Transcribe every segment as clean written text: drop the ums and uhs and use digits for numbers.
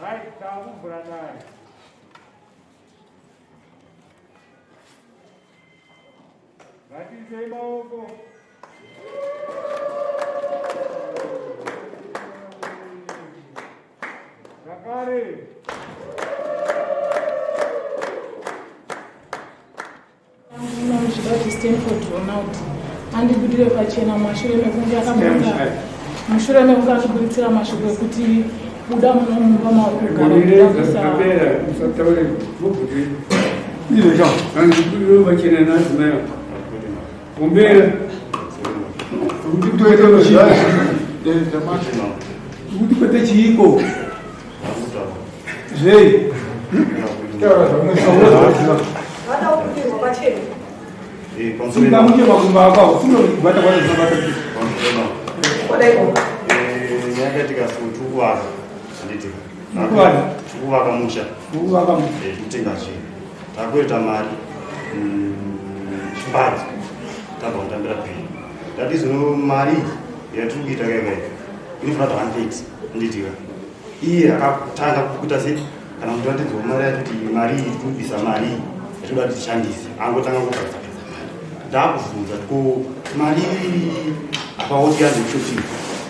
Right, kamu beranai. Mati saya mau kok. Rakari. Stanford Ronald. And the video pachena mashure mekunja akamboka. Mushure mekunja akubitsira mashoko ekuti buda munomba makugara kudabisa. Ile ja, andibuyo bachena nazima. Kumbera. Ukitoeka mashina. Ukipata chiko. Zei. Hata ukipima bachena. Singa muje makumbaka, usino bata bata zabata. Kodeko. Nyakatika sutuwa nditi. Nakwani. Tuwa kamusha. Tuwa kamusha. Tutenga chini. Takweta mali. Spati. Taba utambira pili. That is no mali. Yatugita keke. Inifuna advantage nditiwa. Iye akatanga kukuta se kana mtu atizo mali ati mali tubisa mali. Yatuda tishandisi. Angotanga kutsa. Ndakufunza ko mali apaoti yazvikuti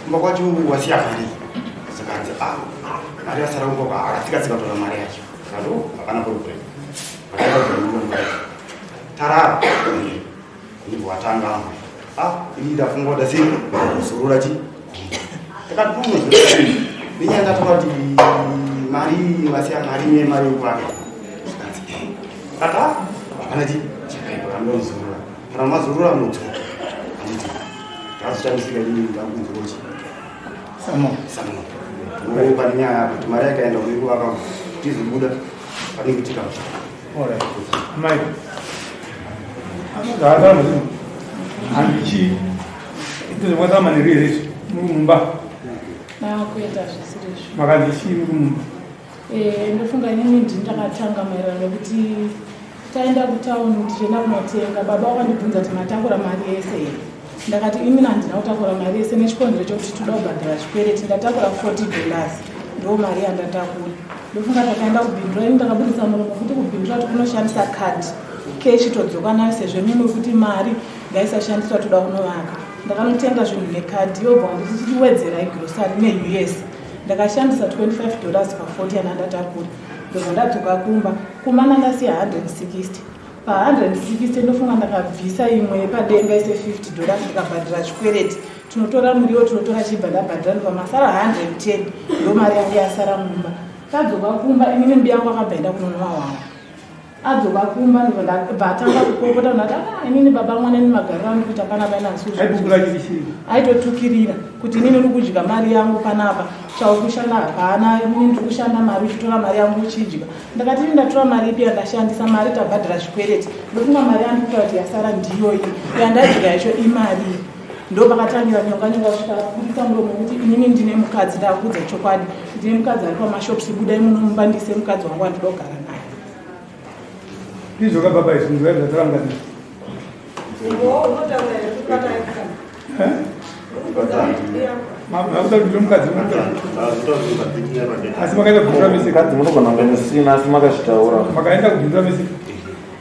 mbakwacho wasiya mali sakanzi mari yasara uko akatika tsikatora mari yacho kado hapana problem tarara ndibwo watanga ini ndafunga dasi surura chi takatuno ninyanga tokati mari wasiya mari ne mari kwake sakanzi kata hapana chi chikaiko surura kana mazurura mutu nditi tasichandisika ini ndakunzorochi samo panyaya kuti mari yakaenda kuivaka tizobuda panenge tikamucha Mai. Anogara muzi. Andichi. Ito zvakata manirire mumba. Kuita zvisizvo. Makandichi mumba. Ndofunga inini ndakatanga maererano nekuti taenda kutauni tichienda kunotenga baba wakandibvunza kuti matakura mari yese here. Ndakati ini handina kutakura mari yese nechikonzero chokuti toda kubhadhara chikwereti ndatakura $40 ndo mari yandatakura. Ndofunga takaenda kubhindura ini ndakabudisa muromo kuti kubhindura tikunoshandisa kadi keshi todzoka nayo sezvo mimi kuti mari ngaisashandiswa toda kunovaka. Ndakanotenga zvinhu nekadhi yobva ndichiwedzerai grocery neUS. Ndakashandisa $25 pa40 yandatakura. Ndobva ndadzoka kumba ndasiya 160. Pa160 ndofunga ndakabvisa imwe padenga ise $50 ndikabhadhara chikwereti. Tinotora muriwo tinotora chibva ndabhadhara pamasara 110 ndo mari yangu yasara mumba. Tadzoka kumba inini mbi yangu akabvaenda kunonwa wawa. Adzoka kumba ndobva atanga kukokota ndati inini baba mwana magariro ndikuti apana paina nsusu. Aitotukirira kuti inini uri kudya mari yangu panapa chaukushanda hapana inini ndiri kushanda mari uchitora mari yangu uchidya. Ndakati ini ndatora mari ipi yandashandisa mari tabhadhara chikwereti ndofunga mari yandikuta kuti yasara ndiyo iyi yandadya yacho imari. Ndo pakatangira nyonganyonga kusvika kubudisa muromo kuti inini ndine mukadzi ndakudza chokwadi ndine mukadzi ari pamashops budai munomba ndise mukadzi wangu andinoda kugara naye. Ndizvoka baba izvi ndinoedza taranga ndii. Makuda kuti mukadzi asi makaenda kubvindura misika. Mukadzi munogona kunge musina asi makazvitaura. Makaenda kubvindura misika.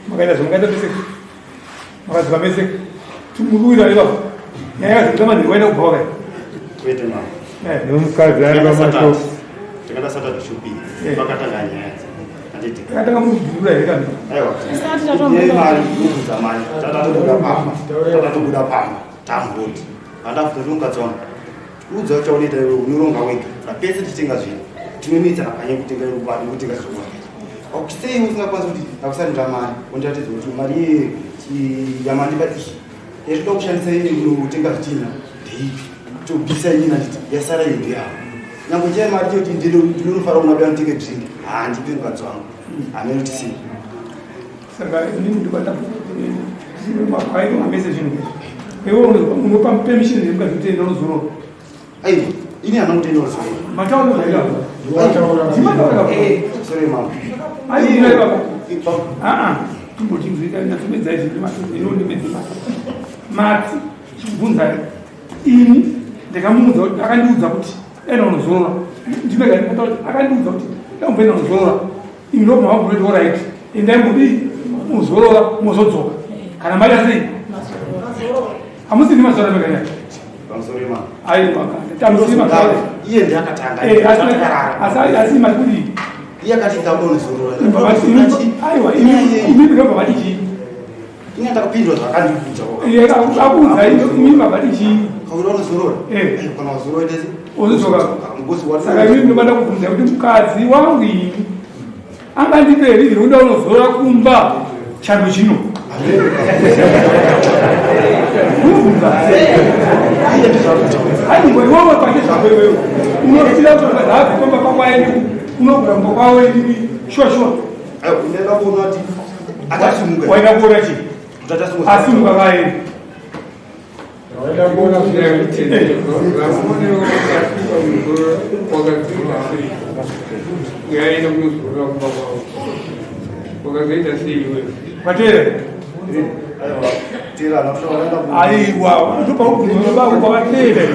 Makaenda zvomukaenda misika. Makadziva misika. Tumuruwira ipapo. Nyaya dzekuti manziri waenda kubva wakai. kwete mama. Nomukadzi ari pamashopu. Takasata kushupi. Pakatanga nyaya. Anditi. Takatanga mubvindura here kana. Aiwa. Isati tatomboda mari kubuza mari. Tatakubuda pamba. Tambuti. Andafuta lungatsona. Udza chaoneta unoronga wega. Rapese tichitenga zvinhu. Tinomita nakanye kutenga rubani kutenga zvinhu. Okisei usingakwanisa kuti akusandira mari. Undatidza kuti mari yamandi badiki. Ezvinoda kushandisa ini kutenga zvitina. Ndeipi. Tobvisa ini nditi yasara yedu yavo. Nyange chai mari choti ndinofanira kumabira nditenge dringi. Handipi mukadzi wangu. Amene kuti sei. Saka inini ndibata makwai amese zvinhu. Ewo unopa permission yemukadzi kuti enda unozorora. Aiwa. Ini hana kuti enda unozorora. Matauro zvaida. Sorry mama. Ai ino baba. Tumboti nzika ndinazomedza izvi ndimati inondimedza mati bunza ini ndikamuudza kuti akandiudza kuti ena unozorora ndimekati akandiudza kuti ndambena unozorora imi ndobva mabhureti oraiti endaimudi muzorora muzodzoka kana maita sei hamusini mazora mekanya aiwa tamusima iye ndakatanga asi makudi iye akati ndabonozorora aiwa imi ndobva matichi ine ndakapindwa zvakandibvunza akudza imi mabatichi kaunozorora kana wazorora ndezi uzodzoka saka imi ndobada kubvunza kuti mukadzi wangu ini angandiperi ndinoda unozorora kumba chando chino aiwa iwowo pake zvako iwewe unofira kutomba pakwaeni unoguramba kwaweni shosho ndakaona kuti akasimuka waida kuona chi asimuka kaeni matere aiwa ndopaukwavatere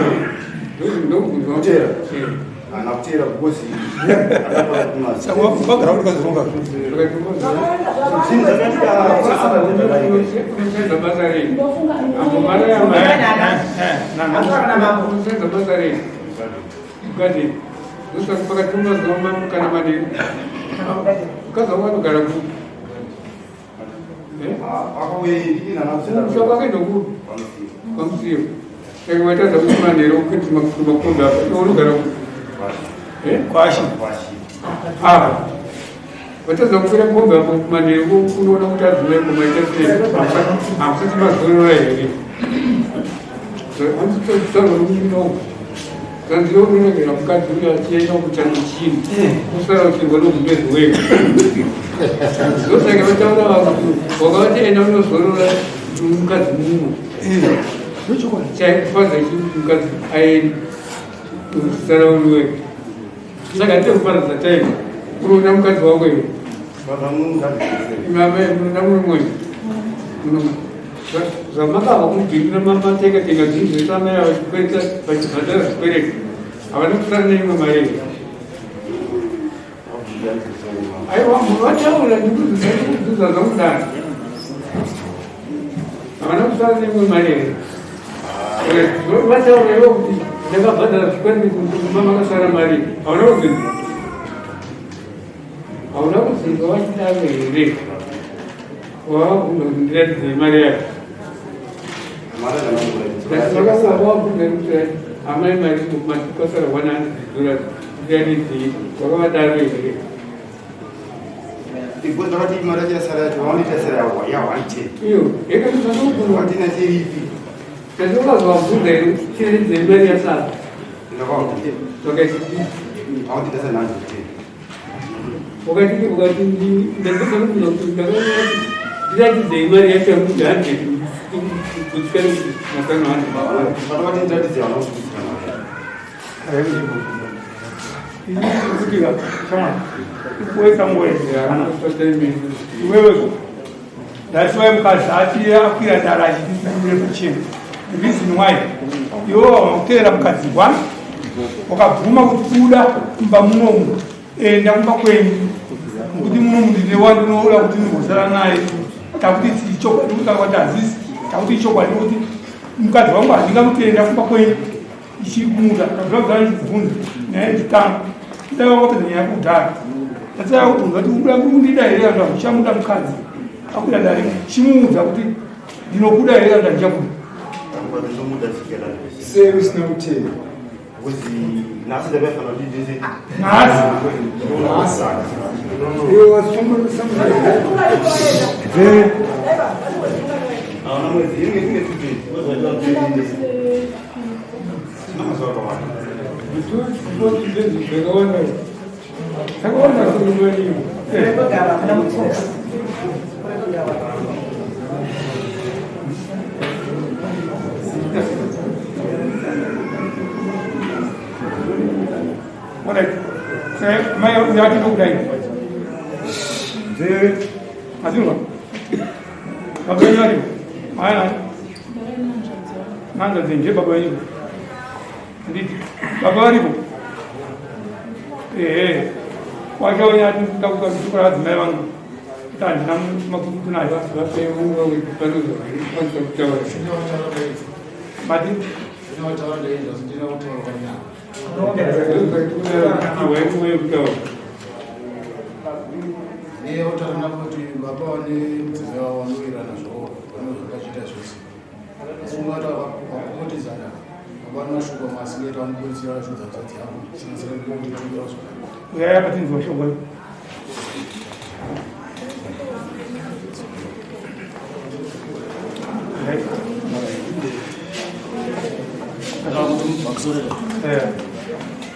anakutera kukosi bagara kuti kazironga kwashi watadza kukwira ngombe apo kumanheru unoona kuti adzimeko maita sei hamusati mazorora here hamusitaura nomuino zanziwo unonogera mukadzi uyo achienda kutanga chini usara uchirwa nomubezi weko ndosaka vataura vakuti wakavati enda unozorora mukadzi mumwe chaikufaza chii mukadzi aenda usarauri weko saka ndekuparadza time unoona mukadzi wako iwe munoona mumwe mwenyu zvamakava kumubhindira mateka-teka zvinhu zvese amai vachikwereta vachibhadhara zvikwereti havana kutsara neimwe mari aiwa vataura ndikudzidza zvamudana havana kutsara neimwe mari vataura ivo kuti ndakabhadhara zvikwereti mamakasara mari havana kudzinza hauna kudzinza wachidaro here wavabvunza kuti ndiratidze mari yacho vakasavaabvunza amai mari matikosara $100 ndiratidze wakavadaro here ndakati mari yachasara yacho vaonitesera ya110 iyo yekaiaaatinateripi tazokazvabvunza here tiratidze mari yasara ukati ndiratidze mari yacho yakuti 100 kutyara kuti masano 100 iwewe that's why mukadzi ati akwira dara achitiire kuchena the reason why iwo wamakuteera mukadzi one wakabvuma kuti kuda kumba munomu enda kumba kwenyu nokuti munomu ndine wandinoda kuti ndingosara naye takuti tichokwadi kuti hazisi takuti ichokwadi kuti mukadzi wangu handingamuteenda kumba kwenyu ichikumuda tazvazvaa ndichibvunza nyaya yechitanga ndakakopedza nyaya yakudhara asaakubvunza kuti uda kundida here andu amuchamuda mukadzi akuda dare chimuudza kuti ndinokuda here andu handichakuda Service no tell. Was the Nasa the weapon of the Nasa? You was somebody. Saya mai yati ko dai. Je azuma. Kabel yari. Mai na. Nanga zenje baba wenyu. Nditi. Baba walipo. Wachaonya tukakuka kuchukura dzimai vangu. Tandi namakutu nayo. Vape unga wekupanuza. Kwanza kutaura. Mati. Uyaya patinzi washogwa.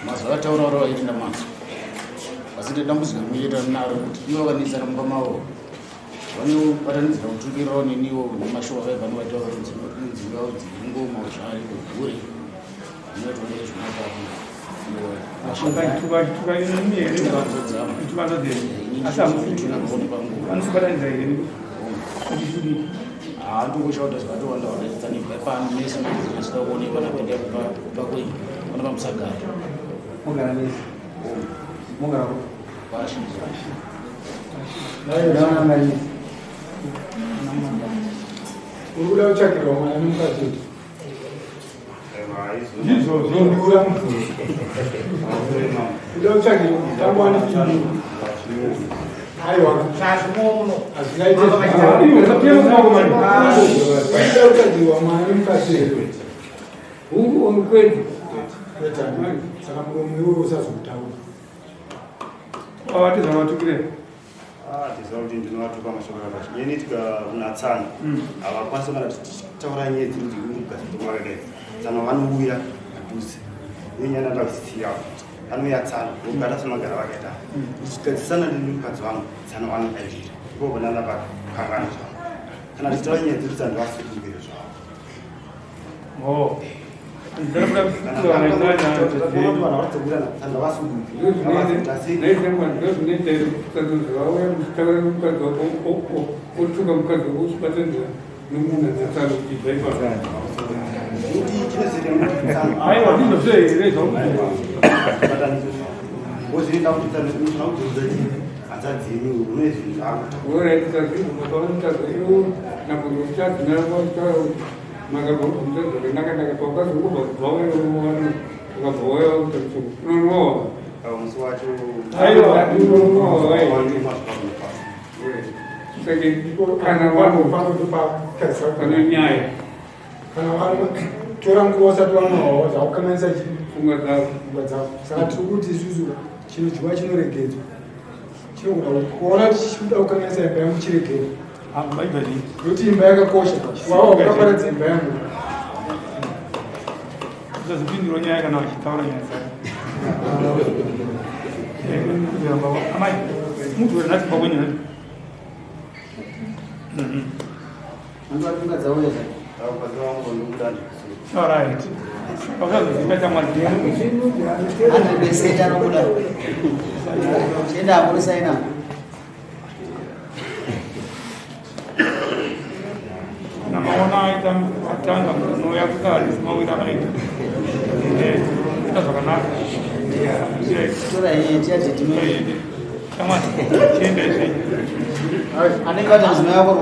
Mazuva atauraurawo itinda maso asi ndedambudziko rinoita naro kuti ivo vanisana mumba mavo vanobatanidzira kutukirirawo neniwo nemashowa vaibva novataura nzingao dzingoma zvari kuvhure zvinotonee handingoshakuta zvakatowanda wadaitsanibva pano mese mazisida kuonekwa napenda pakwei pana pamusagara Urikuda kutsvakirwa mwana nemukadzi uda kutsvakirwa tangwani aiwa hazvingaitezvakutsvakirwa mwana nemukadzi hungu onukwedzi saka muromo iwe usazokutaura Wawatiza watukire. Tiza kuti ndinovatuka mashoko akachi. Yenitika unatsana. Avakwanisa kana taura nyedzi kuti ungasi tomareke. Tsana vanouya padhuze. Yenyana ndakusitsira. Anouya tsana. Ugara samagara vakaita. Tichigadzisana nemukadzi wangu. Tsana vanokaitira. Ipo banana pakangana zvangu. Kana tichitaura nyedzi kuti tsana vasukire zvangu. Oh. Ndakabula kusitora na ndana Zazipindiro nyaya kana wachitaura nyaya dzake. Amai, mutu uri nati pamwe nyaya. All right. Wakazozimeta mwadzini. Namaona aita atanga noya kutari mawira aita. Zvakanaka. Kama chiende sei. Anenge ati zvinova